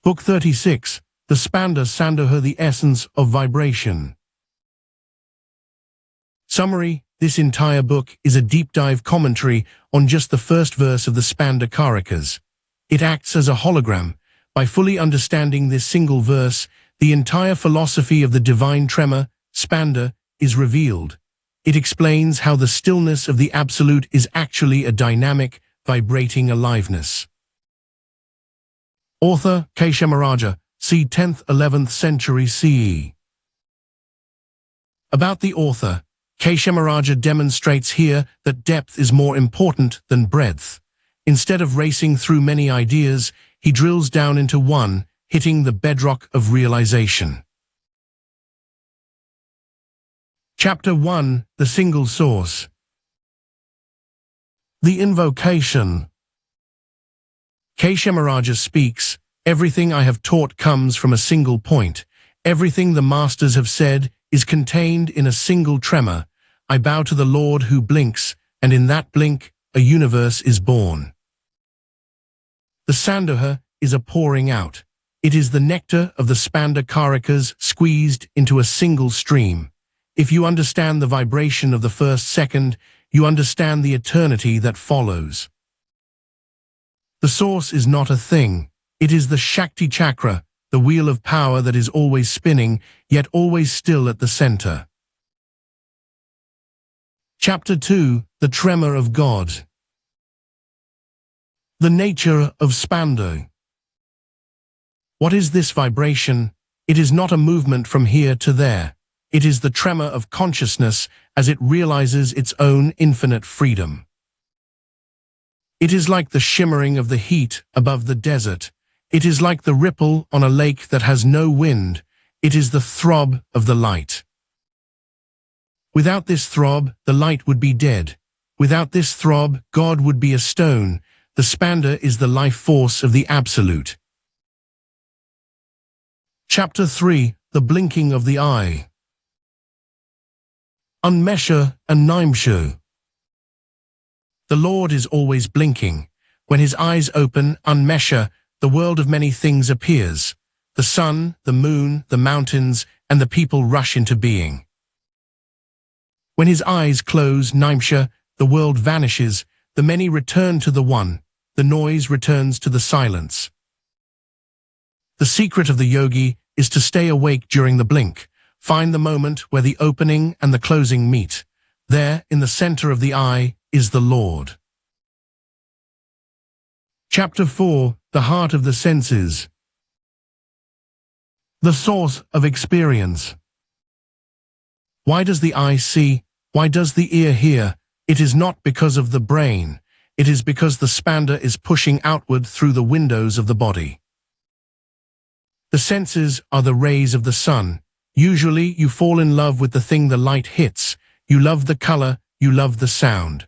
Book 36, the Spanda Sandoha, the essence of vibration. Summary: this entire book is a deep dive commentary on just the first verse of the Spanda Karikas. It acts as a hologram. By fully understanding this single verse, the entire philosophy of the divine tremor, Spanda, is revealed. It explains how the stillness of the Absolute is actually a dynamic, vibrating aliveness. Author, Kshemaraja, c. 10th–11th century CE. About the author, Kshemaraja demonstrates here that depth is more important than breadth. Instead of racing through many ideas, he drills down into one, hitting the bedrock of realization. Chapter 1: The Single Source. The Invocation. Kshemaraja speaks, "Everything I have taught comes from a single point. Everything the masters have said is contained in a single tremor. I bow to the Lord who blinks, and in that blink, a universe is born." The Sandoha is a pouring out. It is the nectar of the Spanda Karikas squeezed into a single stream. If you understand the vibration of the first second, you understand the eternity that follows. The source is not a thing. It is the Shakti chakra, the wheel of power that is always spinning, yet always still at the center. Chapter 2: The Tremor of God. The nature of Spanda. What is this vibration? It is not a movement from here to there. It is the tremor of consciousness as it realizes its own infinite freedom. It is like the shimmering of the heat above the desert. It is like the ripple on a lake that has no wind. It is the throb of the light. Without this throb, the light would be dead. Without this throb, God would be a stone. The Spanda is the life force of the Absolute. Chapter 3: The Blinking of the Eye. Unmesha and Nimesha. The Lord is always blinking. When his eyes open, unmesha, the world of many things appears. The sun, the moon, the mountains, and the people rush into being. When his eyes close, nimesha, the world vanishes, the many return to the one, the noise returns to the silence. The secret of the yogi is to stay awake during the blink. Find the moment where the opening and the closing meet. There, in the center of the eye, is the Lord. Chapter 4: The Heart of the Senses. The source of experience. Why does the eye see? Why does the ear hear? It is not because of the brain. It is because the Spanda is pushing outward through the windows of the body. The senses are the rays of the sun. Usually you fall in love with the thing the light hits. You love the color, you love the sound.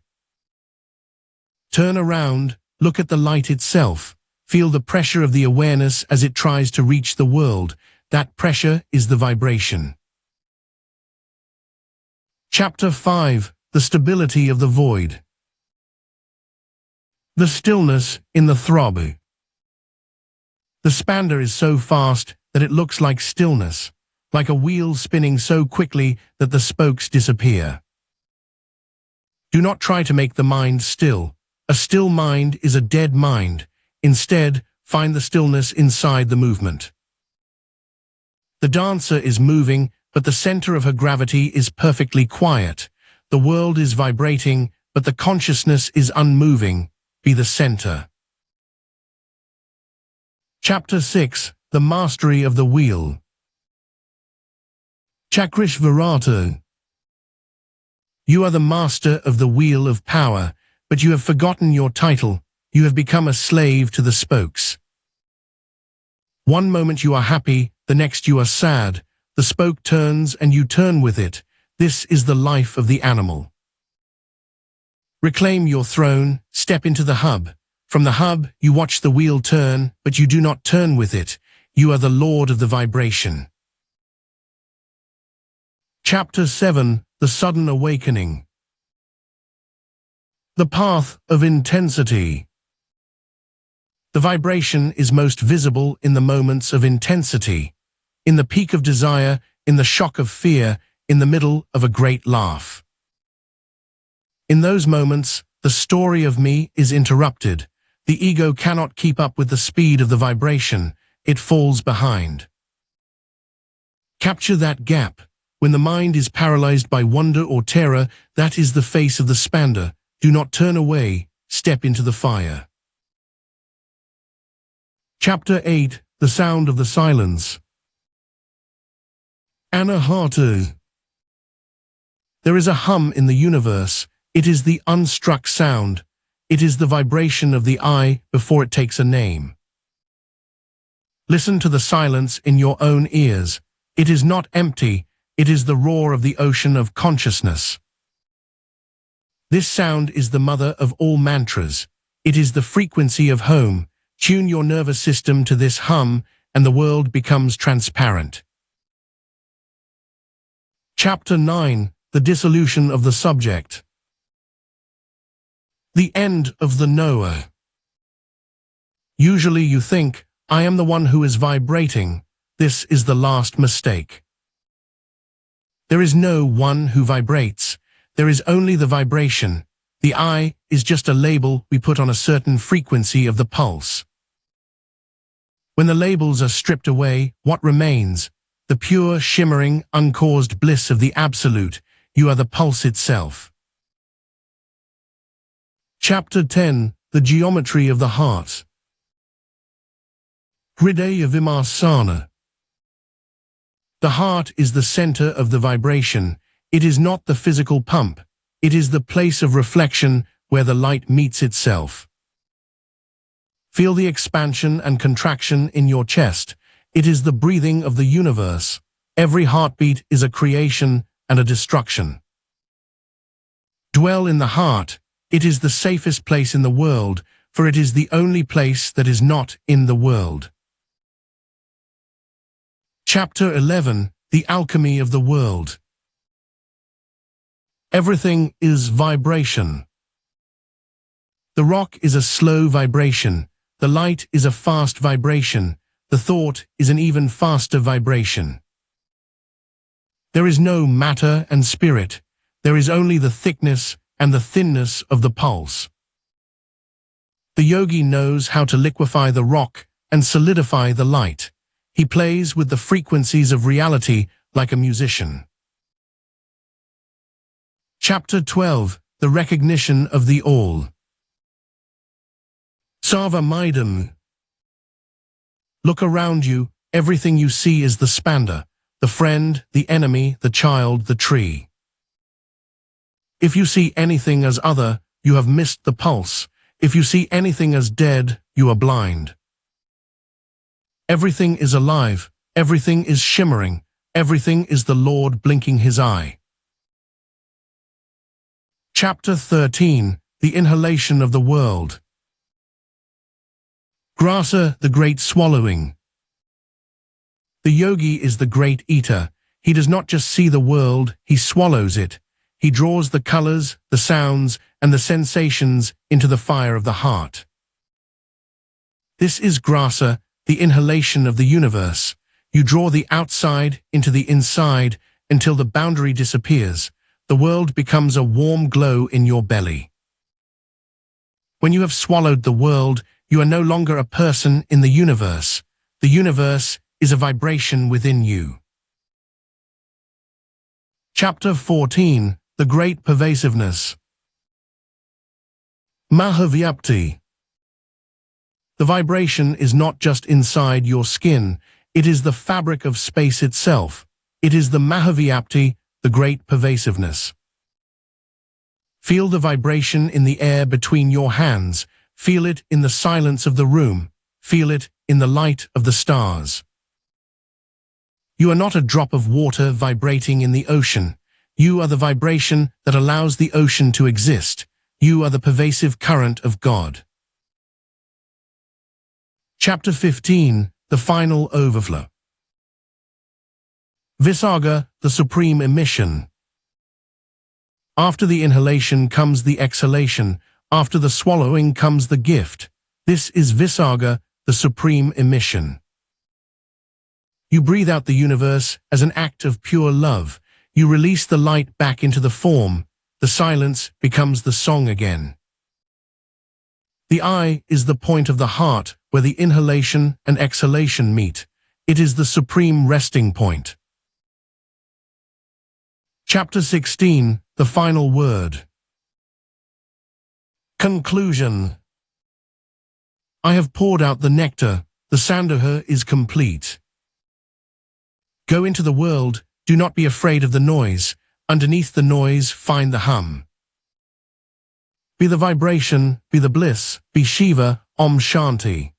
Turn around, look at the light itself. Feel the pressure of the awareness as it tries to reach the world. That pressure is the vibration. Chapter 5: The Stability of the Void. The stillness in the throb. The Spanda is so fast that it looks like stillness, like a wheel spinning so quickly that the spokes disappear. Do not try to make the mind still. A still mind is a dead mind. Instead, find the stillness inside the movement. The dancer is moving, but the center of her gravity is perfectly quiet. The world is vibrating, but the consciousness is unmoving. Be the center. Chapter 6: The Mastery of the Wheel. Chakrishvarata. You are the master of the wheel of power, but you have forgotten your title. You have become a slave to the spokes. One moment you are happy, the next you are sad. The spoke turns and you turn with it. This is the life of the animal. Reclaim your throne, step into the hub. From the hub, you watch the wheel turn, but you do not turn with it. You are the lord of the vibration. Chapter 7: The Sudden Awakening. The Path of Intensity. The vibration is most visible in the moments of intensity, in the peak of desire, in the shock of fear, in the middle of a great laugh. In those moments, the story of me is interrupted. The ego cannot keep up with the speed of the vibration. It falls behind. Capture that gap. When the mind is paralyzed by wonder or terror, that is the face of the Spanda. Do not turn away. Step into the fire. Chapter 8. The Sound of the Silence. Anahata. There is a hum in the universe. It is the unstruck sound. It is the vibration of the I before it takes a name. Listen to the silence in your own ears. It is not empty. It is the roar of the ocean of consciousness. This sound is the mother of all mantras. It is the frequency of home. Tune your nervous system to this hum, and the world becomes transparent. Chapter 9. The Dissolution of the Subject. The end of the knower. Usually you think, I am the one who is vibrating. This is the last mistake. There is no one who vibrates. There is only the vibration. The I is just a label we put on a certain frequency of the pulse. When the labels are stripped away, what remains? The pure, shimmering, uncaused bliss of the Absolute. You are the pulse itself. Chapter 10. The Geometry of the Heart. Hridaya Vimarsana. The heart is the center of the vibration. It is not the physical pump. It is the place of reflection where the light meets itself. Feel the expansion and contraction in your chest. It is the breathing of the universe. Every heartbeat is a creation and a destruction. Dwell in the heart. It is the safest place in the world, for it is the only place that is not in the world. Chapter 11. The Alchemy of the World. Everything is vibration. The rock is a slow vibration. The light is a fast vibration. The thought is an even faster vibration. There is no matter and spirit. There is only the thickness and the thinness of the pulse. The yogi knows how to liquefy the rock and solidify the light. He plays with the frequencies of reality like a musician. Chapter 12. The Recognition of the All. Sarva Maidam. Look around you. Everything you see is the Spanda, the friend, the enemy, the child, the tree. If you see anything as other, you have missed the pulse. If you see anything as dead, you are blind. Everything is alive. Everything is shimmering. Everything is the Lord blinking his eye. Chapter 13. The Inhalation of the World. Grasa, the Great Swallowing. The yogi is the great eater. He does not just see the world, he swallows it. He draws the colors, the sounds, and the sensations into the fire of the heart. This is grasa, the inhalation of the universe. You draw the outside into the inside until the boundary disappears. The world becomes a warm glow in your belly. When you have swallowed the world, you are no longer a person in the universe. The universe is a vibration within you. Chapter 14. The Great Pervasiveness. Mahavyapti. The vibration is not just inside your skin, it is the fabric of space itself. It is the Mahavyapti, the great pervasiveness. Feel the vibration in the air between your hands. Feel it in the silence of the room. Feel it in the light of the stars. You are not a drop of water vibrating in the ocean. You are the vibration that allows the ocean to exist. You are the pervasive current of God. Chapter 15. The Final Overflow. Visarga, the Supreme Emission. After the inhalation comes the exhalation. After the swallowing comes the gift. This is Visarga, the supreme emission. You breathe out the universe as an act of pure love. You release the light back into the form. The silence becomes the song again. The eye is the point of the heart where the inhalation and exhalation meet. It is the supreme resting point. Chapter 16, the final word. Conclusion. I have poured out the nectar. The Sandoha is complete. Go into the world. Do not be afraid of the noise. Underneath the noise, find the hum. Be the vibration, be the bliss, be Shiva, Om Shanti.